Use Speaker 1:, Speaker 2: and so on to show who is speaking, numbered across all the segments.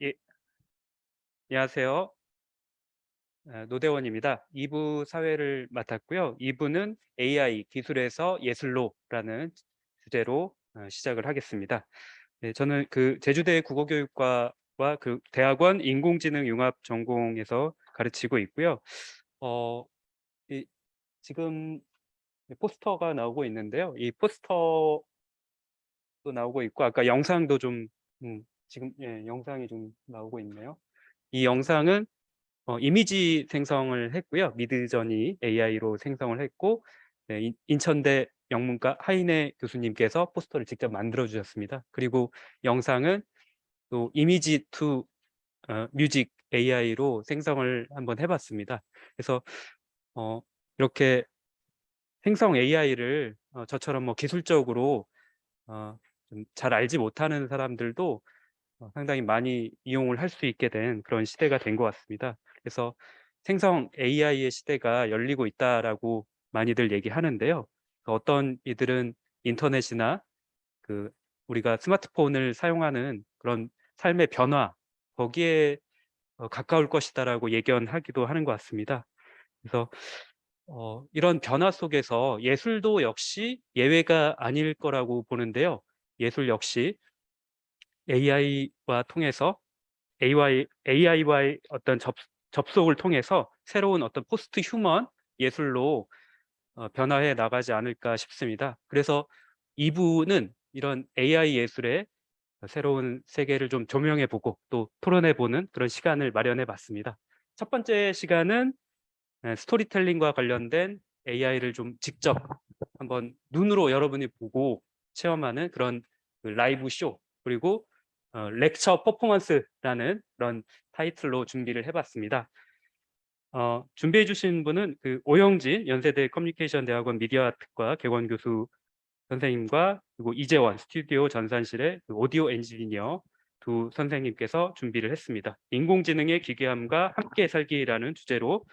Speaker 1: 예, 안녕하세요. 노대원입니다. 2부 사회를 맡았고요. 2부는 AI 기술에서 예술로라는 주제로 시작을 하겠습니다. 네, 저는 그 제주대 국어교육과와 그 대학원 인공지능 융합 전공에서 가르치고 있고요. 어, 이, 지금 포스터가 나오고 있는데요. 이 포스터도 나오고 있고 아까 영상도 좀 지금 영상이 좀 나오고 있네요. 이 영상은 이미지 생성을 했고요. 미드저니 AI로 생성을 했고, 네, 인천대 영문과 하인혜 교수님께서 포스터를 직접 만들어 주셨습니다. 그리고 영상은 또 이미지 투 뮤직 AI로 생성을 한번 해봤습니다. 그래서 어, 이렇게 생성 AI를 저처럼 뭐 기술적으로 좀잘 알지 못하는 사람들도 상당히 많이 이용을 할 수 있게 된 그런 시대가 된 것 같습니다. 그래서 생성 AI의 시대가 열리고 있다라고 많이들 얘기하는데요. 어떤 이들은 인터넷이나 그 우리가 스마트폰을 사용하는 그런 삶의 변화, 거기에 가까울 것이다라고 예견하기도 하는 것 같습니다. 그래서 이런 변화 속에서 예술도 역시 예외가 아닐 거라고 보는데요. 예술 역시 AI와 통해서 AI와의 어떤 접속을 통해서 새로운 어떤 포스트 휴먼 예술로 변화해 나가지 않을까 싶습니다. 그래서 2부는 이런 AI 예술의 새로운 세계를 좀 조명해 보고 또 토론해 보는 그런 시간을 마련해 봤습니다. 첫 번째 시간은 스토리텔링과 관련된 AI를 좀 직접 한번 눈으로 여러분이 보고 체험하는 그런 그 라이브 쇼, 그리고 렉처 퍼포먼스라는 그런 타이틀로 준비를 해봤습니다. 준비해 주신 분은 그 오영진 연세대 커뮤니케이션 대학원 미디어아트과 객원 교수 선생님과, 그리고 이재원 스튜디오 전산실의 그 오디오 엔지니어 두 선생님께서 준비를 했습니다. 인공지능의 기괴함과 함께 살기라는 주제로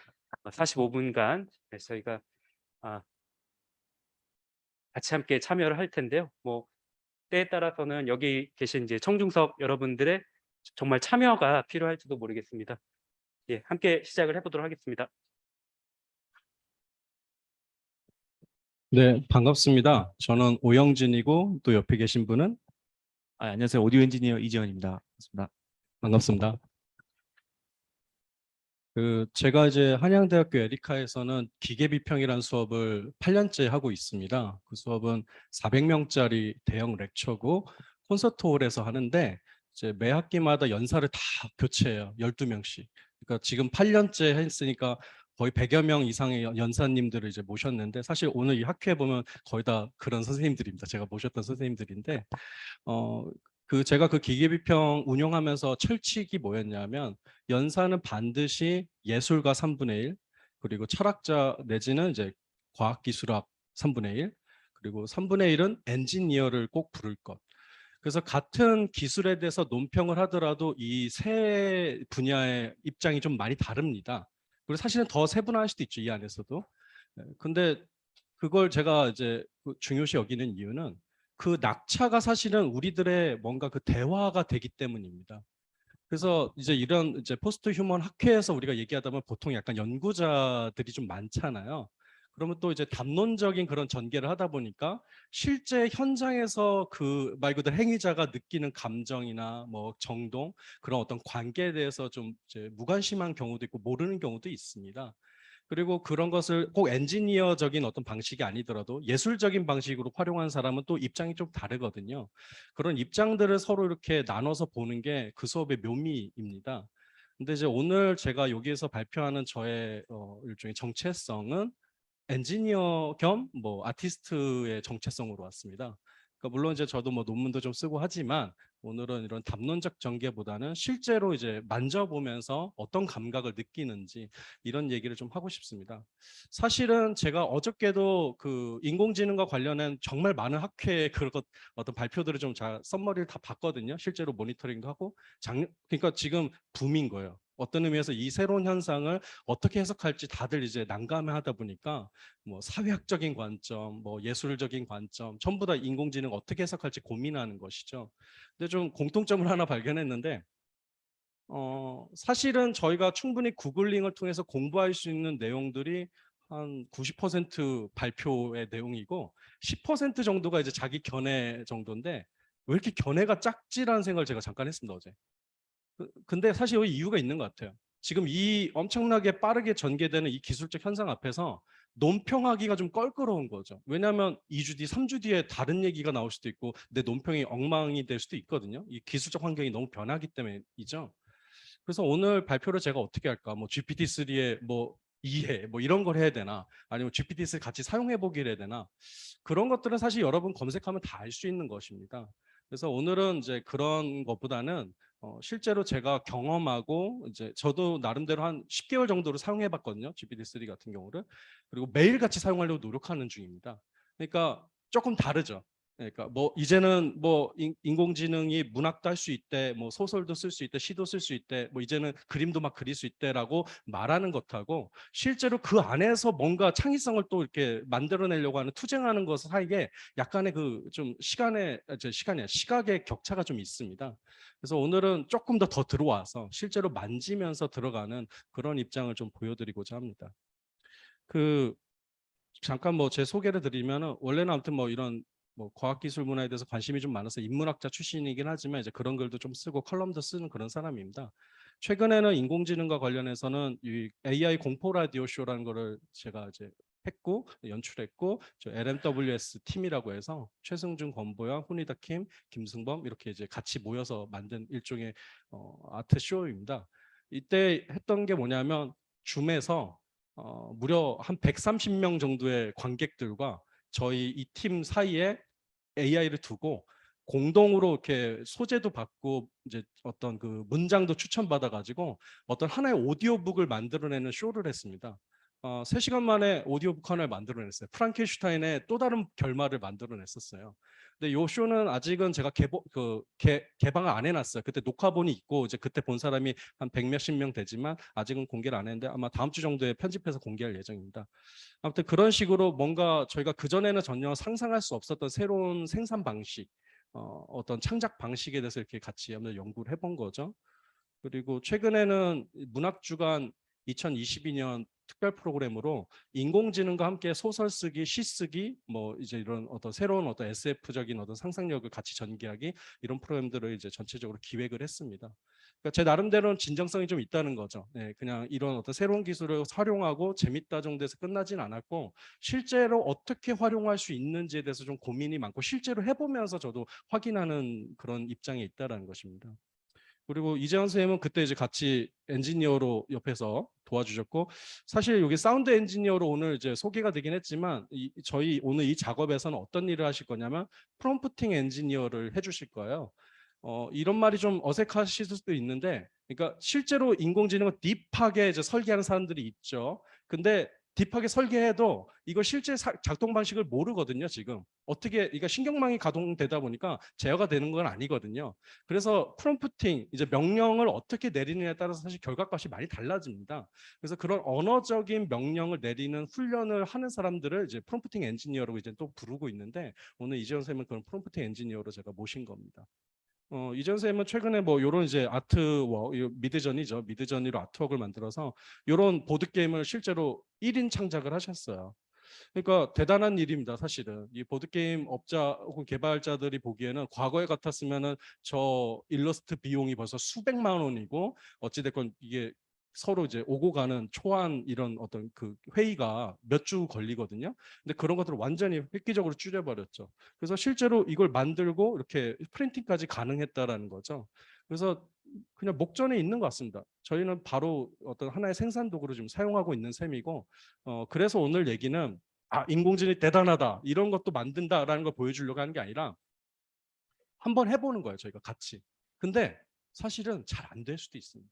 Speaker 1: 45분간 저희가 아, 같이 함께 참여를 할 텐데요. 뭐 때에 따라서는 여기 계신 이제 청중석 여러분들의 정말 참여가 필요할지도 모르겠습니다. 예, 함께 시작을 해보도록 하겠습니다.
Speaker 2: 네, 반갑습니다. 저는 오영진이고 또 옆에 계신 분은
Speaker 3: 안녕하세요. 오디오 엔지니어 이지원입니다. 반갑습니다.
Speaker 2: 반갑습니다. 제가 이제 한양대학교 에리카에서는 기계비평이라는 수업을 8년째 하고 있습니다. 그 수업은 400명짜리 대형 렉처고 콘서트홀에서 하는데 이제 매 학기마다 연사를 다 교체해요. 12명씩. 그러니까 지금 8년째 했으니까 거의 100여 명 이상의 연사님들을 이제 모셨는데 사실 오늘 이 학회에 보면 거의 다 그런 선생님들입니다. 제가 모셨던 선생님들인데 어, 제가 그 기계비평 운영하면서 철칙이 뭐였냐면 연사는 반드시 예술가 3분의 1, 그리고 철학자 내지는 이제 과학기술학 3분의 1, 그리고 3분의 1은 엔지니어를 꼭 부를 것. 그래서 같은 기술에 대해서 논평을 하더라도 이 세 분야의 입장이 좀 많이 다릅니다. 그리고 사실은 더 세분화할 수도 있죠, 이 안에서도. 근데 그걸 제가 이제 중요시 여기는 이유는 그 낙차가 사실은 우리들의 뭔가 그 대화가 되기 때문입니다. 그래서 이제 이런 이제 포스트 휴먼 학회에서 우리가 얘기하다 보면 보통 약간 연구자들이 좀 많잖아요. 그러면 또 이제 담론적인 그런 전개를 하다 보니까 실제 현장에서 그 말 그대로 행위자가 느끼는 감정이나 뭐 정동 그런 어떤 관계에 대해서 좀 이제 무관심한 경우도 있고 모르는 경우도 있습니다. 그리고 그런 것을 꼭 엔지니어적인 어떤 방식이 아니더라도 예술적인 방식으로 활용한 사람은 또 입장이 좀 다르거든요. 그런 입장들을 서로 이렇게 나눠서 보는 게 그 수업의 묘미입니다. 근데 이제 오늘 제가 여기에서 발표하는 저의 일종의 정체성은 엔지니어 겸 뭐 아티스트의 정체성으로 왔습니다. 그러니까 물론 이제 저도 뭐 논문도 좀 쓰고 하지만 오늘은 이런 담론적 전개보다는 실제로 이제 만져보면서 어떤 감각을 느끼는지 이런 얘기를 좀 하고 싶습니다. 사실은 제가 어저께도 그 인공지능과 관련한 정말 많은 학회의 그런 어떤 발표들을 좀 잘 썸머리를 다 봤거든요. 실제로 모니터링도 하고 그러니까 지금 붐인 거예요. 어떤 의미에서 이 새로운 현상을 어떻게 해석할지 다들 이제 난감해하다 보니까 뭐 사회학적인 관점, 뭐 예술적인 관점 전부 다 인공지능 어떻게 해석할지 고민하는 것이죠. 근데 좀 공통점을 하나 발견했는데 사실은 저희가 충분히 구글링을 통해서 공부할 수 있는 내용들이 한 90% 발표의 내용이고 10% 정도가 이제 자기 견해 정도인데 왜 이렇게 견해가 작지라는 생각을 제가 잠깐 했습니다, 어제. 근데 사실 여기 이유가 있는 것 같아요. 지금 이 엄청나게 빠르게 전개되는 이 기술적 현상 앞에서 논평하기가 좀 껄끄러운 거죠. 왜냐하면 2주 뒤, 3주 뒤에 다른 얘기가 나올 수도 있고 내 논평이 엉망이 될 수도 있거든요. 이 기술적 환경이 너무 변하기 때문이죠. 그래서 오늘 발표를 제가 어떻게 할까? 뭐 GPT-3의 뭐 이해 뭐 이런 걸 해야 되나? 아니면 GPT-3 같이 사용해 보기를 해야 되나? 그런 것들은 사실 여러분 검색하면 다 알 수 있는 것입니다. 그래서 오늘은 이제 그런 것보다는 실제로 제가 경험하고 이제 저도 나름대로 한 10개월 정도로 사용해 봤거든요. GPT-3 같은 경우를. 그리고 매일같이 사용하려고 노력하는 중입니다. 그러니까 조금 다르죠. 그러니까 뭐 이제는 뭐 인공지능이 문학도 할 수 있대, 뭐 소설도 쓸 수 있대, 시도 쓸 수 있대, 뭐 이제는 그림도 막 그릴 수 있대라고 말하는 것하고 실제로 그 안에서 뭔가 창의성을 또 이렇게 만들어내려고 하는 투쟁하는 것 사이에 약간의 그 좀 시각의 격차가 좀 있습니다. 그래서 오늘은 조금 더 들어와서 실제로 만지면서 들어가는 그런 입장을 좀 보여드리고자 합니다. 그 잠깐 뭐 제 소개를 드리면은 원래는 아무튼 뭐 이런 뭐 과학기술 문화에 대해서 관심이 좀 많아서 인문학자 출신이긴 하지만 이제 그런 글도 좀 쓰고 컬럼도 쓰는 그런 사람입니다. 최근에는 인공지능과 관련해서는 이 AI 공포 라디오 쇼라는 거를 제가 이제 했고 연출했고 저 LMWS 팀이라고 해서 최승준, 권보영, 훈이다 킴, 김승범 이렇게 이제 같이 모여서 만든 일종의 아트 쇼입니다. 이때 했던 게 뭐냐면 줌에서 무려 한 130명 정도의 관객들과 저희 이 팀 사이에 AI를 두고 공동으로 이렇게 소재도 받고 이제 어떤 그 문장도 추천받아 가지고 어떤 하나의 오디오북을 만들어내는 쇼를 했습니다. 3시간 만에 오디오북 하나를 만들어냈어요. 프랑켄슈타인의 또 다른 결말을 만들어냈었어요. 근데 이 쇼는 아직은 제가 개방을 안 해놨어요. 그때 녹화본이 있고 이제 그때 본 사람이 한 100몇십 명 되지만 아직은 공개를 안 했는데 아마 다음 주 정도에 편집해서 공개할 예정입니다. 아무튼 그런 식으로 뭔가 저희가 그전에는 전혀 상상할 수 없었던 새로운 생산 방식, 어떤 창작 방식에 대해서 이렇게 같이 한번 연구를 해본 거죠. 그리고 최근에는 문학주간 2022년 특별 프로그램으로 인공지능과 함께 소설 쓰기, 시 쓰기, 뭐 이제 이런 어떤 새로운 어떤 SF적인 어떤 상상력을 같이 전개하기 이런 프로그램들을 이제 전체적으로 기획을 했습니다. 그러니까 제 나름대로는 진정성이 좀 있다는 거죠. 네, 그냥 이런 어떤 새로운 기술을 활용하고 재밌다 정도에서 끝나진 않았고 실제로 어떻게 활용할 수 있는지에 대해서 좀 고민이 많고 실제로 해보면서 저도 확인하는 그런 입장에 있다는 것입니다. 그리고 이재현 선생님은 그때 이제 같이 엔지니어로 옆에서 도와주셨고 사실 여기 사운드 엔지니어로 오늘 이제 소개가 되긴 했지만 저희 오늘 이 작업에서는 어떤 일을 하실 거냐면 프롬프팅 엔지니어를 해주실 거예요. 이런 말이 좀 어색하실 수도 있는데 그러니까 실제로 인공지능은 딥하게 이제 설계하는 사람들이 있죠. 근데 딥하게 설계해도 이거 실제 작동 방식을 모르거든요. 지금 어떻게 이거 신경망이 가동되다 보니까 제어가 되는 건 아니거든요. 그래서 프롬프팅 이제 명령을 어떻게 내리느냐에 따라서 사실 결과값이 많이 달라집니다. 그래서 그런 언어적인 명령을 내리는 훈련을 하는 사람들을 이제 프롬프팅 엔지니어로 이제 또 부르고 있는데 오늘 이재현 선생님은 그런 프롬프팅 엔지니어로 제가 모신 겁니다. 이재현 선생님은 최근에 뭐 이런 이제 아트워크, 미드저니죠. 미드저니로 아트워크를 만들어서 이런 보드 게임을 실제로 1인 창작을 하셨어요. 그러니까 대단한 일입니다. 사실은 이 보드 게임 업자 혹은 개발자들이 보기에는 과거에 같았으면은 저 일러스트 비용이 벌써 수백만 원이고 어찌됐건 이게 서로 이제 오고 가는 초안 이런 어떤 그 회의가 몇 주 걸리거든요. 근데 그런 것들을 완전히 획기적으로 줄여버렸죠. 그래서 실제로 이걸 만들고 이렇게 프린팅까지 가능했다라는 거죠. 그래서 그냥 목전에 있는 것 같습니다. 저희는 바로 어떤 하나의 생산 도구로 지금 사용하고 있는 셈이고, 그래서 오늘 얘기는 인공지능이 대단하다 이런 것도 만든다라는 걸 보여주려고 하는 게 아니라 한번 해보는 거예요. 저희가 같이. 근데 사실은 잘 안 될 수도 있습니다.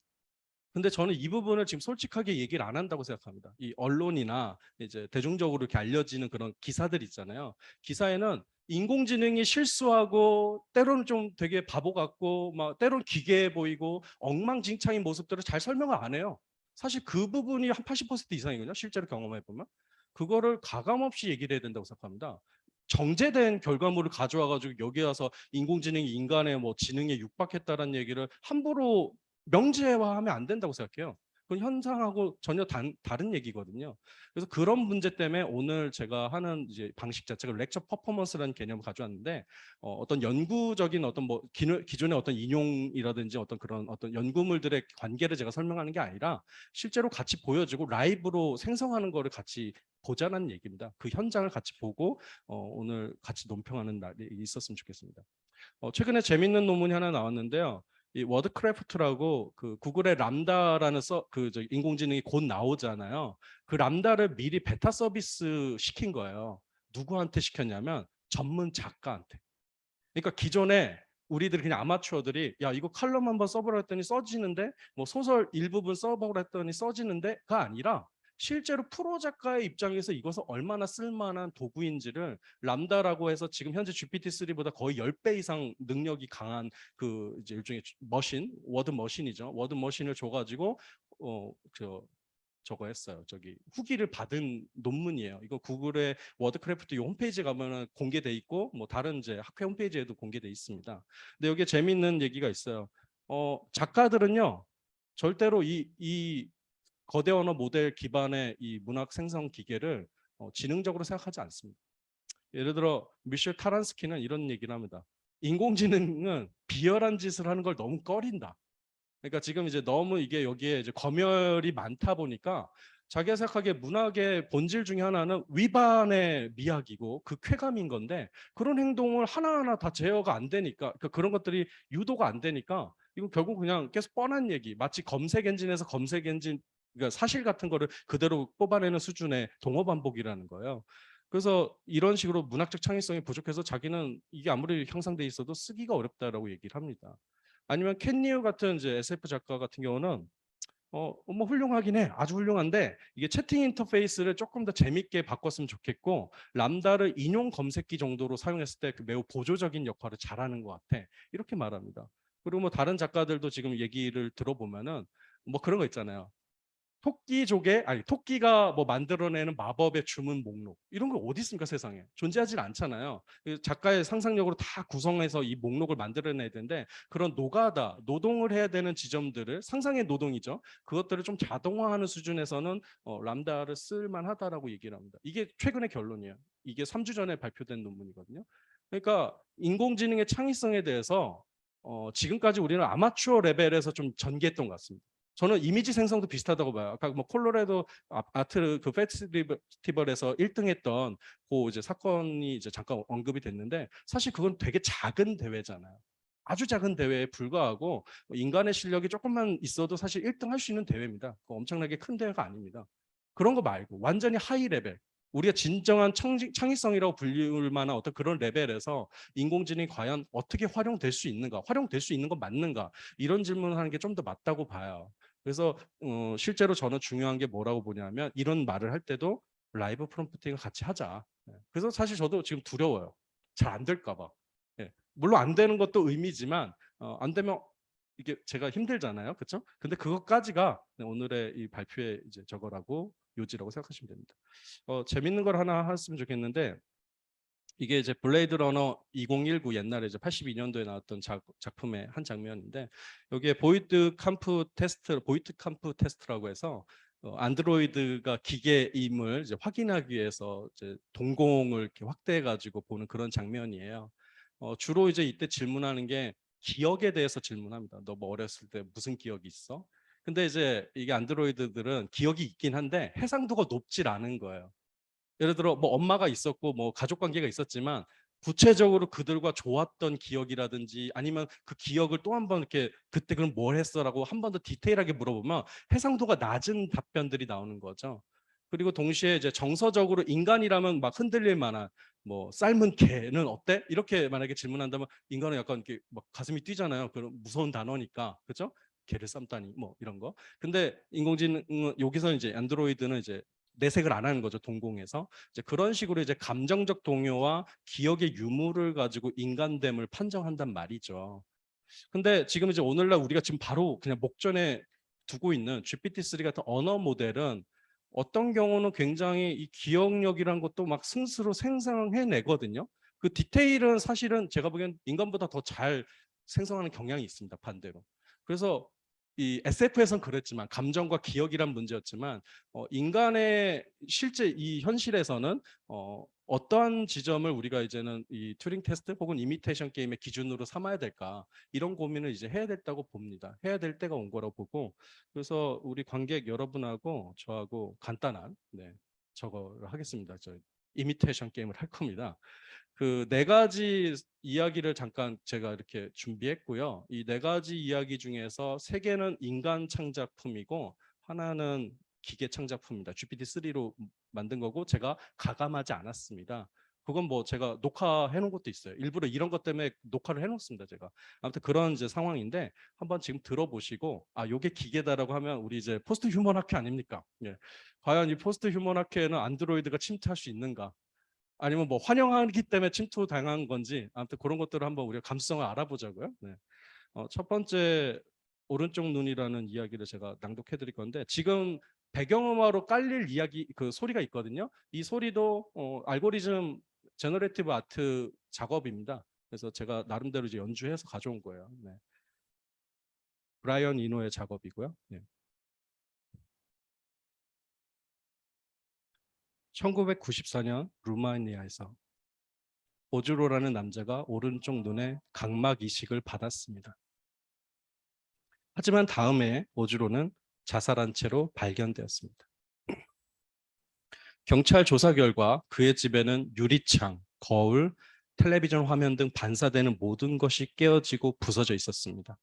Speaker 2: 근데 저는 이 부분을 지금 솔직하게 얘기를 안 한다고 생각합니다. 이 언론이나 이제 대중적으로 이렇게 알려지는 그런 기사들 있잖아요. 기사에는 인공지능이 실수하고 때로는 좀 되게 바보 같고 막 때로는 기괴해 보이고 엉망진창인 모습들을 잘 설명을 안 해요. 사실 그 부분이 한 80% 이상이거든요. 실제로 경험해 보면. 그거를 가감 없이 얘기를 해야 된다고 생각합니다. 정제된 결과물을 가져와 가지고 여기 와서 인공지능이 인간의 뭐 지능에 육박했다라는 얘기를 함부로 명제화하면 안 된다고 생각해요. 그건 현상하고 전혀 다른 얘기거든요. 그래서 그런 문제 때문에 오늘 제가 하는 이제 방식 자체가 렉처 퍼포먼스라는 개념을 가져왔는데 어떤 연구적인 어떤 뭐 기존의 어떤 인용이라든지 어떤 그런 어떤 연구물들의 관계를 제가 설명하는 게 아니라 실제로 같이 보여주고 라이브로 생성하는 거를 같이 보자는 얘기입니다. 그 현장을 같이 보고 오늘 같이 논평하는 날이 있었으면 좋겠습니다. 최근에 재밌는 논문이 하나 나왔는데요. 이 워드크래프트라고 그 구글의 람다라는 인공지능이 곧 나오잖아요. 그 람다를 미리 베타 서비스 시킨 거예요. 누구한테 시켰냐면 전문 작가한테. 그러니까 기존에 우리들 그냥 아마추어들이 야 이거 칼럼 한번 써보라 했더니 써지는데 뭐 소설 일부분 써보라 했더니 써지는데가 아니라 실제로 프로 작가의 입장에서 이것을 얼마나 쓸만한 도구인지를 람다라고 해서 지금 현재 GPT-3보다 거의 10배 이상 능력이 강한 그 이제 일종의 워드 머신이죠. 워드 머신을 줘가지고 저거 했어요. 저기 후기를 받은 논문이에요. 이거 구글의 워드크래프트 홈페이지 가면은 공개돼 있고 뭐 다른 이제 학회 홈페이지에도 공개돼 있습니다. 근데 여기에 재미있는 얘기가 있어요. 작가들은요 절대로 이 거대 언어 모델 기반의 이 문학 생성 기계를 지능적으로 생각하지 않습니다. 예를 들어 미셸 타란스키는 이런 얘기를 합니다. 인공지능은 비열한 짓을 하는 걸 너무 꺼린다. 그러니까 지금 이제 너무 이게 여기에 이제 검열이 많다 보니까 자기가 생각하기에 문학의 본질 중에 하나는 위반의 미학이고 그 쾌감인 건데 그런 행동을 하나하나 다 제어가 안 되니까 그러니까 그런 것들이 유도가 안 되니까 이거 결국 그냥 계속 뻔한 얘기 마치 검색 엔진에서 검색 엔진 그러니까 사실 같은 거를 그대로 뽑아내는 수준의 동어 반복이라는 거예요. 그래서 이런 식으로 문학적 창의성이 부족해서 자기는 이게 아무리 형성돼 있어도 쓰기가 어렵다라고 얘기를 합니다. 아니면 켄 리우 같은 이제 SF 작가 같은 경우는 뭐 훌륭하긴 해. 아주 훌륭한데 이게 채팅 인터페이스를 조금 더 재밌게 바꿨으면 좋겠고 람다를 인용 검색기 정도로 사용했을 때 그 매우 보조적인 역할을 잘하는 것 같아. 이렇게 말합니다. 그리고 뭐 다른 작가들도 지금 얘기를 들어보면은 뭐 그런 거 있잖아요. 토끼가 뭐 만들어내는 마법의 주문 목록 이런 거 어디 있습니까 세상에 존재하지 않잖아요. 작가의 상상력으로 다 구성해서 이 목록을 만들어내야 되는데 그런 노동을 해야 되는 지점들을 상상의 노동이죠. 그것들을 좀 자동화하는 수준에서는 람다를 쓸만하다라고 얘기를 합니다. 이게 최근의 결론이에요. 이게 3주 전에 발표된 논문이거든요. 그러니까 인공지능의 창의성에 대해서 지금까지 우리는 아마추어 레벨에서 좀 전개했던 것 같습니다. 저는 이미지 생성도 비슷하다고 봐요. 아까 뭐 콜로라도 아트 그 페스티벌에서 1등했던 그 이제 사건이 이제 잠깐 언급이 됐는데 사실 그건 되게 작은 대회잖아요. 아주 작은 대회에 불과하고 인간의 실력이 조금만 있어도 사실 1등 할 수 있는 대회입니다. 엄청나게 큰 대회가 아닙니다. 그런 거 말고 완전히 하이 레벨. 우리가 진정한 창의성이라고 불릴 만한 어떤 그런 레벨에서 인공지능이 과연 어떻게 활용될 수 있는가, 활용될 수 있는 건 맞는가 이런 질문을 하는 게 좀 더 맞다고 봐요. 그래서 실제로 저는 중요한 게 뭐라고 보냐면 이런 말을 할 때도 라이브 프롬프팅을 같이 하자. 그래서 사실 저도 지금 두려워요. 잘 안 될까 봐. 물론 안 되는 것도 의미지만 안 되면 이게 제가 힘들잖아요. 그렇죠? 근데 그것까지가 오늘의 이 발표의 이제 저거라고 요지라고 생각하시면 됩니다. 재밌는 걸 하나 했으면 좋겠는데 이게 이제 블레이드 러너 2019 옛날에 이제 82년도에 나왔던 작품의 한 장면인데 여기에 보이트 캄프 테스트라고 해서 안드로이드가 기계임을 이제 확인하기 위해서 이제 동공을 이렇게 확대해 가지고 보는 그런 장면이에요. 주로 이제 이때 질문하는 게 기억에 대해서 질문합니다. 너 뭐 어렸을 때 무슨 기억이 있어? 근데 이제 이게 안드로이드들은 기억이 있긴 한데 해상도가 높질 않은 거예요. 예를 들어 뭐 엄마가 있었고 뭐 가족 관계가 있었지만 구체적으로 그들과 좋았던 기억이라든지 아니면 그 기억을 또 한 번 이렇게 그때 그럼 뭘 했어라고 한 번 더 디테일하게 물어보면 해상도가 낮은 답변들이 나오는 거죠. 그리고 동시에 이제 정서적으로 인간이라면 막 흔들릴 만한 뭐 삶은 개는 어때? 이렇게 만약에 질문한다면 인간은 약간 이렇게 막 가슴이 뛰잖아요. 그런 무서운 단어니까 그렇죠? 개를 삶다니 뭐 이런 거. 근데 인공지능은 여기서 이제 안드로이드는 이제 내색을 안 하는 거죠. 동공에서 이제 그런 식으로 이제 감정적 동요와 기억의 유무를 가지고 인간됨을 판정한단 말이죠. 근데 지금 이제 오늘날 우리가 지금 바로 그냥 목전에 두고 있는 GPT-3 같은 언어 모델은 어떤 경우는 굉장히 이 기억력이란 것도 막 스스로 생성해내거든요. 그 디테일은 사실은 제가 보기엔 인간보다 더 잘 생성하는 경향이 있습니다. 반대로. 그래서 이 SF에선 그랬지만 감정과 기억이란 문제였지만 인간의 실제 이 현실에서는 어떠한 지점을 우리가 이제는 이 튜링 테스트 혹은 이미테이션 게임의 기준으로 삼아야 될까 이런 고민을 이제 해야 됐다고 봅니다. 해야 될 때가 온 거라고 보고 그래서 우리 관객 여러분하고 저하고 간단한 저거를 하겠습니다. 저 이미테이션 게임을 할 겁니다. 그 네 가지 이야기를 잠깐 제가 이렇게 준비했고요. 이 네 가지 이야기 중에서 세 개는 인간 창작품이고 하나는 기계 창작품입니다. GPT-3로 만든 거고 제가 가감하지 않았습니다. 그건 뭐 제가 녹화해 놓은 것도 있어요. 일부러 이런 것 때문에 녹화를 해 놓습니다. 제가. 아무튼 그런 이제 상황인데 한번 지금 들어보시고 아 요게 기계다라고 하면 우리 이제 포스트 휴먼 학회 아닙니까? 예. 과연 이 포스트 휴먼 학회에는 안드로이드가 침투할 수 있는가? 아니면 뭐 환영하기 때문에 침투당한 건지 아무튼 그런 것들을 한번 우리가 감수성을 알아보자고요. 네. 첫 번째 오른쪽 눈이라는 이야기를 제가 낭독해 드릴 건데 지금 배경음악으로 깔릴 이야기 그 소리가 있거든요. 이 소리도 알고리즘 제너레이티브 아트 작업입니다. 그래서 제가 나름대로 이제 연주해서 가져온 거예요. 네. 브라이언 이노의 작업이고요. 네. 1994년 루마니아에서 오즈로라는 남자가 오른쪽 눈에 각막 이식을 받았습니다. 하지만 다음해 오즈로는 자살한 채로 발견되었습니다. 경찰 조사 결과 그의 집에는 유리창, 거울, 텔레비전 화면 등 반사되는 모든 것이 깨어지고 부서져 있었습니다.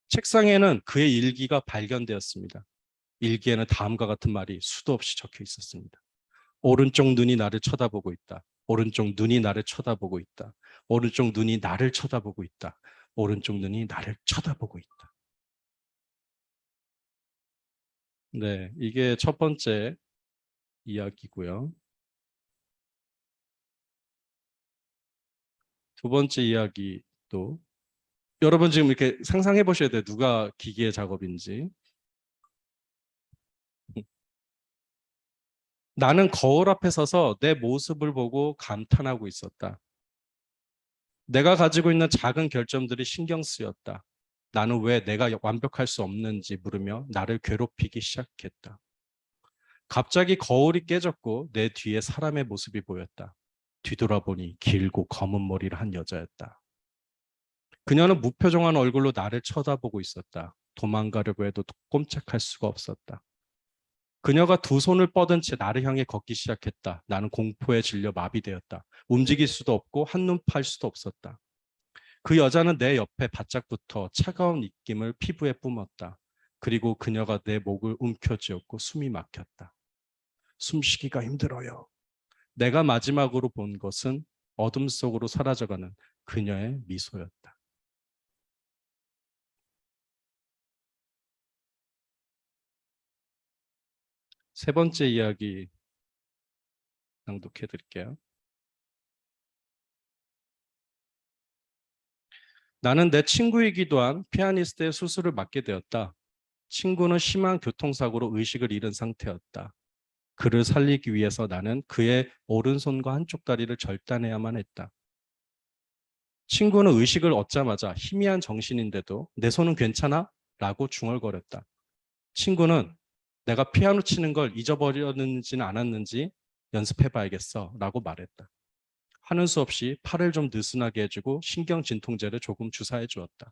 Speaker 2: 책상에는 그의 일기가 발견되었습니다. 일기에는 다음과 같은 말이 수도 없이 적혀 있었습니다. 오른쪽 눈이 나를 쳐다보고 있다. 오른쪽 눈이 나를 쳐다보고 있다. 오른쪽 눈이 나를 쳐다보고 있다. 오른쪽 눈이 나를 쳐다보고 있다. 네, 이게 첫 번째 이야기고요. 두 번째 이야기도 여러분 지금 이렇게 상상해 보셔야 돼요. 누가 기계 작업인지. 나는 거울 앞에 서서 내 모습을 보고 감탄하고 있었다. 내가 가지고 있는 작은 결점들이 신경 쓰였다. 나는 왜 내가 완벽할 수 없는지 물으며 나를 괴롭히기 시작했다. 갑자기 거울이 깨졌고 내 뒤에 사람의 모습이 보였다. 뒤돌아보니 길고 검은 머리를 한 여자였다. 그녀는 무표정한 얼굴로 나를 쳐다보고 있었다. 도망가려고 해도 꼼짝할 수가 없었다. 그녀가 두 손을 뻗은 채 나를 향해 걷기 시작했다. 나는 공포에 질려 마비되었다. 움직일 수도 없고 한눈 팔 수도 없었다. 그 여자는 내 옆에 바짝붙어 차가운 입김을 피부에 뿜었다. 그리고 그녀가 내 목을 움켜쥐었고 숨이 막혔다. 숨쉬기가 힘들어요. 내가 마지막으로 본 것은 어둠 속으로 사라져가는 그녀의 미소였다. 세 번째 이야기 낭독해 드릴게요. 나는 내 친구이기도 한 피아니스트의 수술을 맡게 되었다. 친구는 심한 교통사고로 의식을 잃은 상태였다. 그를 살리기 위해서 나는 그의 오른손과 한쪽 다리를 절단해야만 했다. 친구는 의식을 얻자마자 희미한 정신인데도 내 손은 괜찮아? 라고 중얼거렸다. 친구는 내가 피아노 치는 걸 잊어버렸는지는 않았는지 연습해봐야겠어 라고 말했다. 하는 수 없이 팔을 좀 느슨하게 해주고 신경진통제를 조금 주사해 주었다.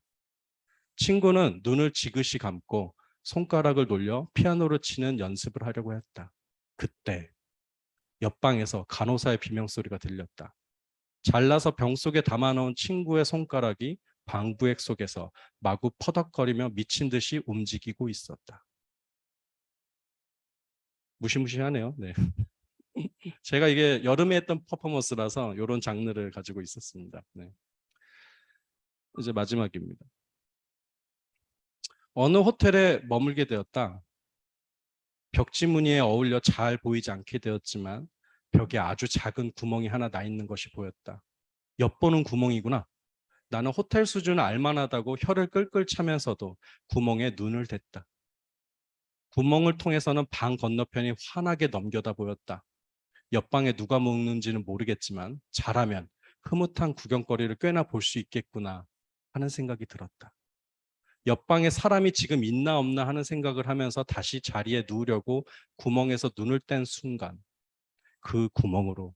Speaker 2: 친구는 눈을 지그시 감고 손가락을 놀려 피아노를 치는 연습을 하려고 했다. 그때 옆방에서 간호사의 비명소리가 들렸다. 잘라서 병 속에 담아놓은 친구의 손가락이 방부액 속에서 마구 퍼덕거리며 미친 듯이 움직이고 있었다. 무시무시하네요. 네. 제가 이게 여름에 했던 퍼포먼스라서 이런 장르를 가지고 있었습니다. 네. 이제 마지막입니다. 어느 호텔에 머물게 되었다. 벽지 무늬에 어울려 잘 보이지 않게 되었지만 벽에 아주 작은 구멍이 하나 나 있는 것이 보였다. 엿보는 구멍이구나. 나는 호텔 수준을 알만하다고 혀를 끌끌 차면서도 구멍에 눈을 댔다. 구멍을 통해서는 방 건너편이 환하게 넘겨다 보였다. 옆방에 누가 묵는지는 모르겠지만 잘하면 흐뭇한 구경거리를 꽤나 볼 수 있겠구나 하는 생각이 들었다. 옆방에 사람이 지금 있나 없나 하는 생각을 하면서 다시 자리에 누우려고 구멍에서 눈을 뗀 순간 그 구멍으로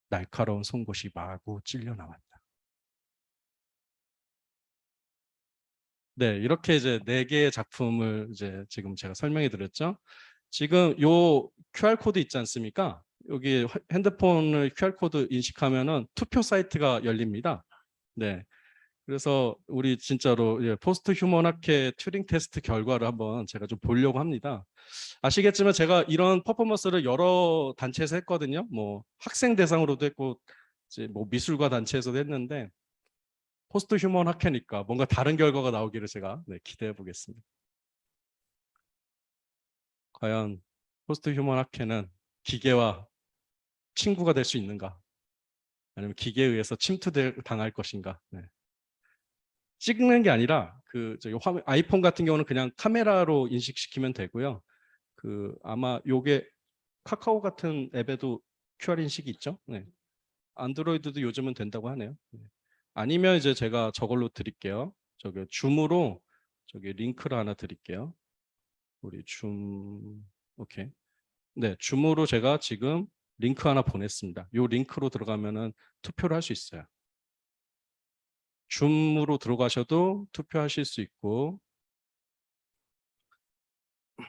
Speaker 2: 날카로운 송곳이 마구 찔려 나왔다. 네, 이렇게 이제 4개의 작품을 이제 지금 제가 설명해 드렸죠. 지금 요 QR코드 있지 않습니까? 여기 핸드폰을 QR코드 인식하면은 투표 사이트가 열립니다. 네. 그래서 우리 진짜로 포스트 휴먼 학회 튜링 테스트 결과를 한번 제가 좀 보려고 합니다. 아시겠지만 제가 이런 퍼포먼스를 여러 단체에서 했거든요. 뭐 학생 대상으로도 했고 이제 뭐 미술가 단체에서도 했는데 포스트 휴먼 학회니까 뭔가 다른 결과가 나오기를 제가 기대해 보겠습니다. 과연 포스트 휴먼 학회는 기계와 친구가 될 수 있는가? 아니면 기계에 의해서 침투당할 것인가? 네. 찍는 게 아니라 저기 아이폰 같은 경우는 그냥 카메라로 인식시키면 되고요. 아마 요게 카카오 같은 앱에도 QR 인식이 있죠. 네. 안드로이드도 요즘은 된다고 하네요. 네. 아니면 이제 제가 저걸로 드릴게요. 저기 줌으로 저기 링크를 하나 드릴게요. 우리 줌 오케이. 네, 줌으로 제가 지금 링크 하나 보냈습니다. 요 링크로 들어가면은 투표를 할 수 있어요. 줌으로 들어가셔도 투표하실 수 있고,